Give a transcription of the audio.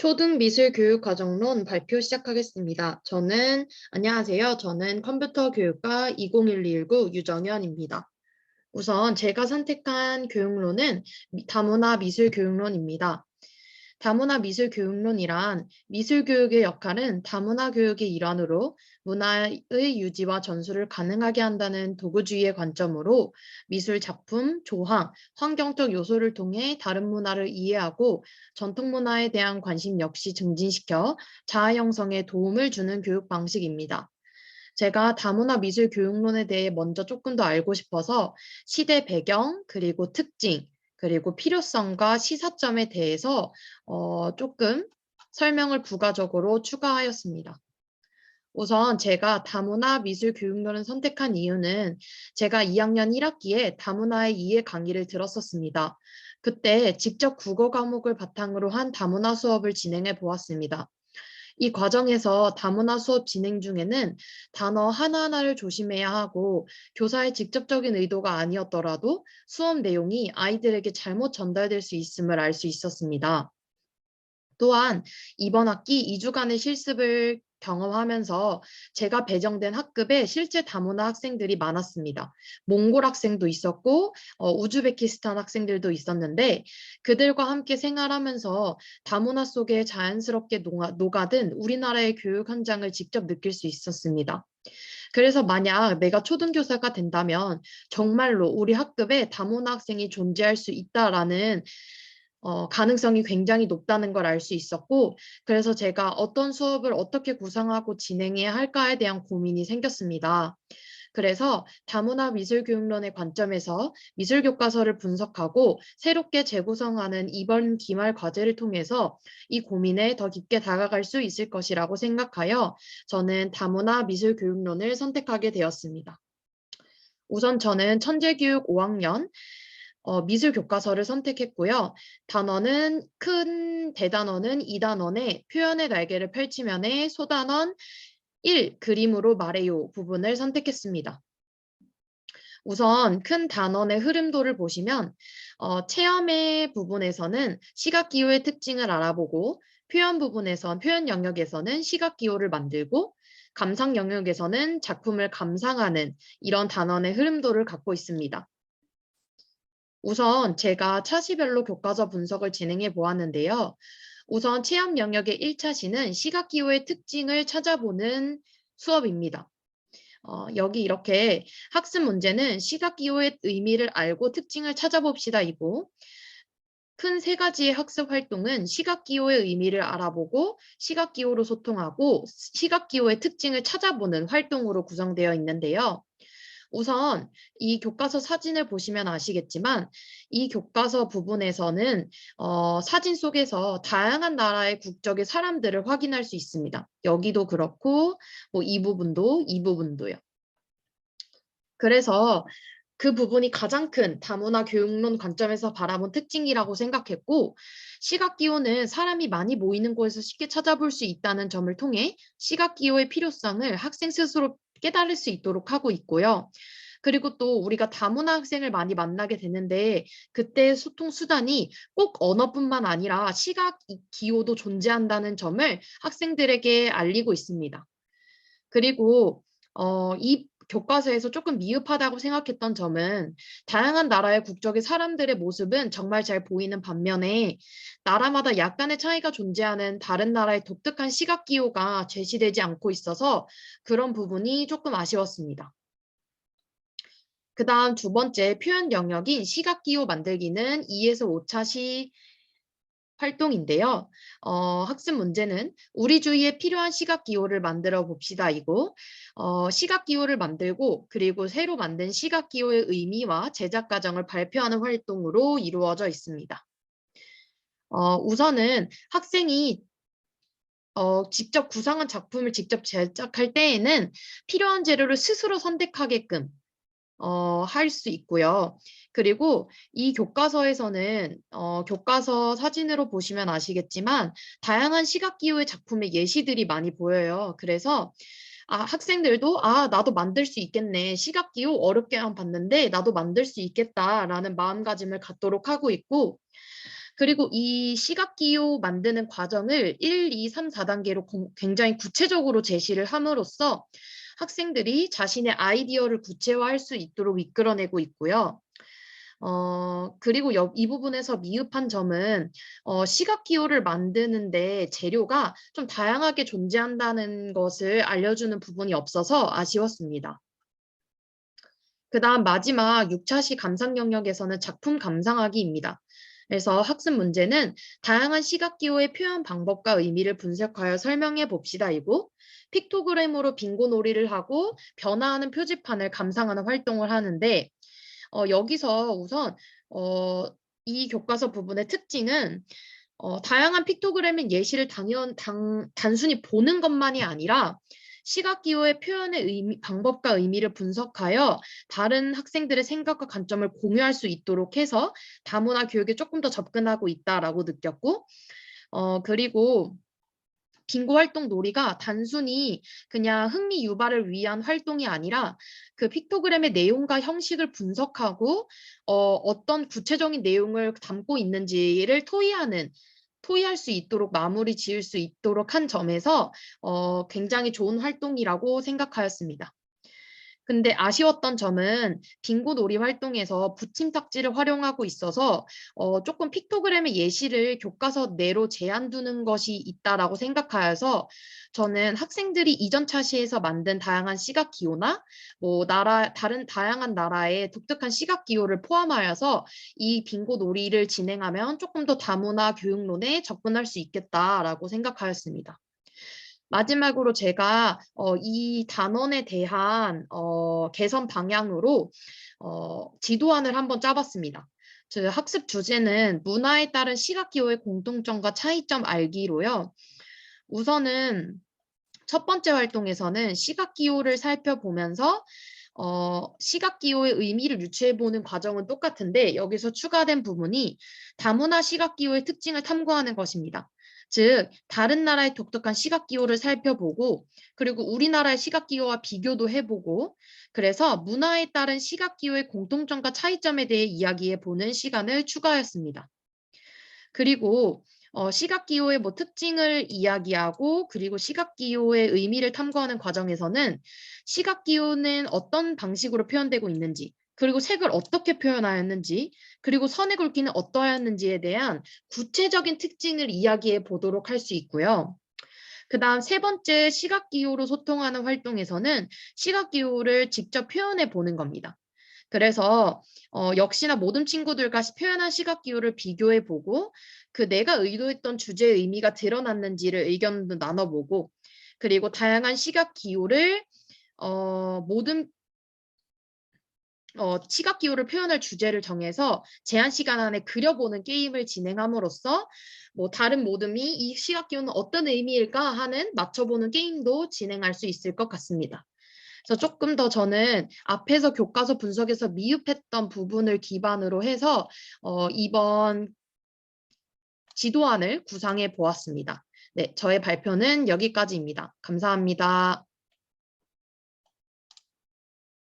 초등미술교육과정론 발표 시작하겠습니다. 안녕하세요. 저는 컴퓨터교육과 201219 유정현입니다. 우선 제가 선택한 교육론은 다문화 미술교육론입니다. 다문화 미술교육론이란 미술교육의 역할은 다문화 교육의 일환으로 문화의 유지와 전수를 가능하게 한다는 도구주의의 관점으로 미술 작품, 조항, 환경적 요소를 통해 다른 문화를 이해하고 전통 문화에 대한 관심 역시 증진시켜 자아 형성에 도움을 주는 교육 방식입니다. 제가 다문화 미술 교육론에 대해 먼저 조금 더 알고 싶어서 시대 배경, 그리고 특징, 그리고 필요성과 시사점에 대해서 조금 설명을 부가적으로 추가하였습니다. 우선 제가 다문화 미술 교육론을 선택한 이유는 제가 2학년 1학기에 다문화의 이해 강의를 들었었습니다. 그때 직접 국어 과목을 바탕으로 한 다문화 수업을 진행해 보았습니다. 이 과정에서 다문화 수업 진행 중에는 단어 하나하나를 조심해야 하고 교사의 직접적인 의도가 아니었더라도 수업 내용이 아이들에게 잘못 전달될 수 있음을 알 수 있었습니다. 또한 이번 학기 2주간의 실습을 경험하면서 제가 배정된 학급에 실제 다문화 학생들이 많았습니다. 몽골 학생도 있었고 우즈베키스탄 학생들도 있었는데 그들과 함께 생활하면서 다문화 속에 자연스럽게 녹아든 우리나라의 교육 현장을 직접 느낄 수 있었습니다. 그래서 만약 내가 초등교사가 된다면 정말로 우리 학급에 다문화 학생이 존재할 수 있다라는 가능성이 굉장히 높다는 걸 알 수 있었고, 그래서 제가 어떤 수업을 어떻게 구상하고 진행해야 할까에 대한 고민이 생겼습니다. 그래서 다문화 미술교육론의 관점에서 미술교과서를 분석하고 새롭게 재구성하는 이번 기말 과제를 통해서 이 고민에 더 깊게 다가갈 수 있을 것이라고 생각하여 저는 다문화 미술교육론을 선택하게 되었습니다. 우선 저는 천재교육 5학년 미술 교과서를 선택했고요. 단어는 큰 대단원은 2단원에 표현의 날개를 펼치면의 소단원 1 그림으로 말해요 부분을 선택했습니다. 우선 큰 단원의 흐름도를 보시면 체험의 부분에서는 시각기호의 특징을 알아보고 표현 영역에서는 시각기호를 만들고 감상 영역에서는 작품을 감상하는 이런 단원의 흐름도를 갖고 있습니다. 우선 제가 차시별로 교과서 분석을 진행해 보았는데요. 우선 체험 영역의 1차시는 시각기호의 특징을 찾아보는 수업입니다. 여기 이렇게 학습 문제는 시각기호의 의미를 알고 특징을 찾아봅시다 이고 큰 세 가지의 학습 활동은 시각기호의 의미를 알아보고 시각기호로 소통하고 시각기호의 특징을 찾아보는 활동으로 구성되어 있는데요. 우선 이 교과서 사진을 보시면 아시겠지만 이 교과서 부분에서는 사진 속에서 다양한 나라의 국적의 사람들을 확인할 수 있습니다. 여기도 그렇고 이 부분도요. 그래서 그 부분이 가장 큰 다문화 교육론 관점에서 바라본 특징이라고 생각했고 시각기호는 사람이 많이 모이는 곳에서 쉽게 찾아볼 수 있다는 점을 통해 시각기호의 필요성을 학생 스스로 깨달을 수 있도록 하고 있고요. 그리고 또 우리가 다문화 학생을 많이 만나게 되는데 그때 소통 수단이 꼭 언어뿐만 아니라 시각 기호도 존재한다는 점을 학생들에게 알리고 있습니다. 그리고 이 교과서에서 조금 미흡하다고 생각했던 점은 다양한 나라의 국적의 사람들의 모습은 정말 잘 보이는 반면에 나라마다 약간의 차이가 존재하는 다른 나라의 독특한 시각 기호가 제시되지 않고 있어서 그런 부분이 조금 아쉬웠습니다. 그 다음 두 번째 표현 영역인 시각 기호 만들기는 2에서 5차시 활동인데요. 학습 문제는 우리 주위에 필요한 시각 기호를 만들어 봅시다 이고 시각 기호를 만들고 그리고 새로 만든 시각 기호의 의미와 제작 과정을 발표하는 활동으로 이루어져 있습니다. 우선은 학생이 직접 구상한 작품을 직접 제작할 때에는 필요한 재료를 스스로 선택하게끔 할 수 있고요. 그리고 이 교과서에서는 교과서 사진으로 보시면 아시겠지만 다양한 시각기호의 작품의 예시들이 많이 보여요. 그래서 학생들도 나도 만들 수 있겠네. 시각기호 어렵게만 봤는데 나도 만들 수 있겠다라는 마음가짐을 갖도록 하고 있고 그리고 이 시각기호 만드는 과정을 1, 2, 3, 4단계로 굉장히 구체적으로 제시를 함으로써 학생들이 자신의 아이디어를 구체화할 수 있도록 이끌어내고 있고요. 그리고 이 부분에서 미흡한 점은 시각기호를 만드는데 재료가 좀 다양하게 존재한다는 것을 알려주는 부분이 없어서 아쉬웠습니다. 그다음 마지막 6차시 감상 영역에서는 작품 감상하기입니다. 그래서 학습 문제는 다양한 시각기호의 표현 방법과 의미를 분석하여 설명해 봅시다이고 픽토그램으로 빙고 놀이를 하고 변화하는 표지판을 감상하는 활동을 하는데 여기서 우선 이 교과서 부분의 특징은 다양한 픽토그램의 예시를 단순히 보는 것만이 아니라 시각기호의 표현의 방법과 의미를 분석하여 다른 학생들의 생각과 관점을 공유할 수 있도록 해서 다문화 교육에 조금 더 접근하고 있다라고 느꼈고, 그리고 빙고 활동 놀이가 단순히 그냥 흥미 유발을 위한 활동이 아니라 그 픽토그램의 내용과 형식을 분석하고 어떤 구체적인 내용을 담고 있는지를 토의할 수 있도록 마무리 지을 수 있도록 한 점에서 굉장히 좋은 활동이라고 생각하였습니다. 근데 아쉬웠던 점은 빙고 놀이 활동에서 붙임탁지를 활용하고 있어서 조금 픽토그램의 예시를 교과서 내로 제한 두는 것이 있다라고 생각하여서 저는 학생들이 이전 차시에서 만든 다양한 시각 기호나 뭐 다른 다양한 나라의 독특한 시각 기호를 포함하여서 이 빙고 놀이를 진행하면 조금 더 다문화 교육론에 접근할 수 있겠다라고 생각하였습니다. 마지막으로 제가 이 단원에 대한 개선 방향으로 지도안을 한번 짜봤습니다. 저 학습 주제는 문화에 따른 시각기호의 공통점과 차이점 알기로요. 우선은 첫 번째 활동에서는 시각기호를 살펴보면서 시각기호의 의미를 유추해보는 과정은 똑같은데 여기서 추가된 부분이 다문화 시각기호의 특징을 탐구하는 것입니다. 즉 다른 나라의 독특한 시각기호를 살펴보고 그리고 우리나라의 시각기호와 비교도 해보고 그래서 문화에 따른 시각기호의 공통점과 차이점에 대해 이야기해보는 시간을 추가했습니다. 그리고 시각기호의 뭐 특징을 이야기하고 그리고 시각기호의 의미를 탐구하는 과정에서는 시각기호는 어떤 방식으로 표현되고 있는지 그리고 색을 어떻게 표현하였는지 그리고 선의 굵기는 어떠하였는지에 대한 구체적인 특징을 이야기해 보도록 할 수 있고요. 그 다음 세 번째 시각기호로 소통하는 활동에서는 시각기호를 직접 표현해 보는 겁니다. 그래서 역시나 모든 친구들과 표현한 시각기호를 비교해 보고 그 내가 의도했던 주제의 의미가 드러났는지를 의견도 나눠보고 그리고 다양한 시각기호를 모든 시각기호를 표현할 주제를 정해서 제한 시간 안에 그려보는 게임을 진행함으로써 뭐 다른 모둠이 이 시각기호는 어떤 의미일까 하는 맞춰보는 게임도 진행할 수 있을 것 같습니다. 그래서 조금 더 저는 앞에서 교과서 분석에서 미흡했던 부분을 기반으로 해서 이번 지도안을 구상해 보았습니다. 네, 저의 발표는 여기까지입니다. 감사합니다.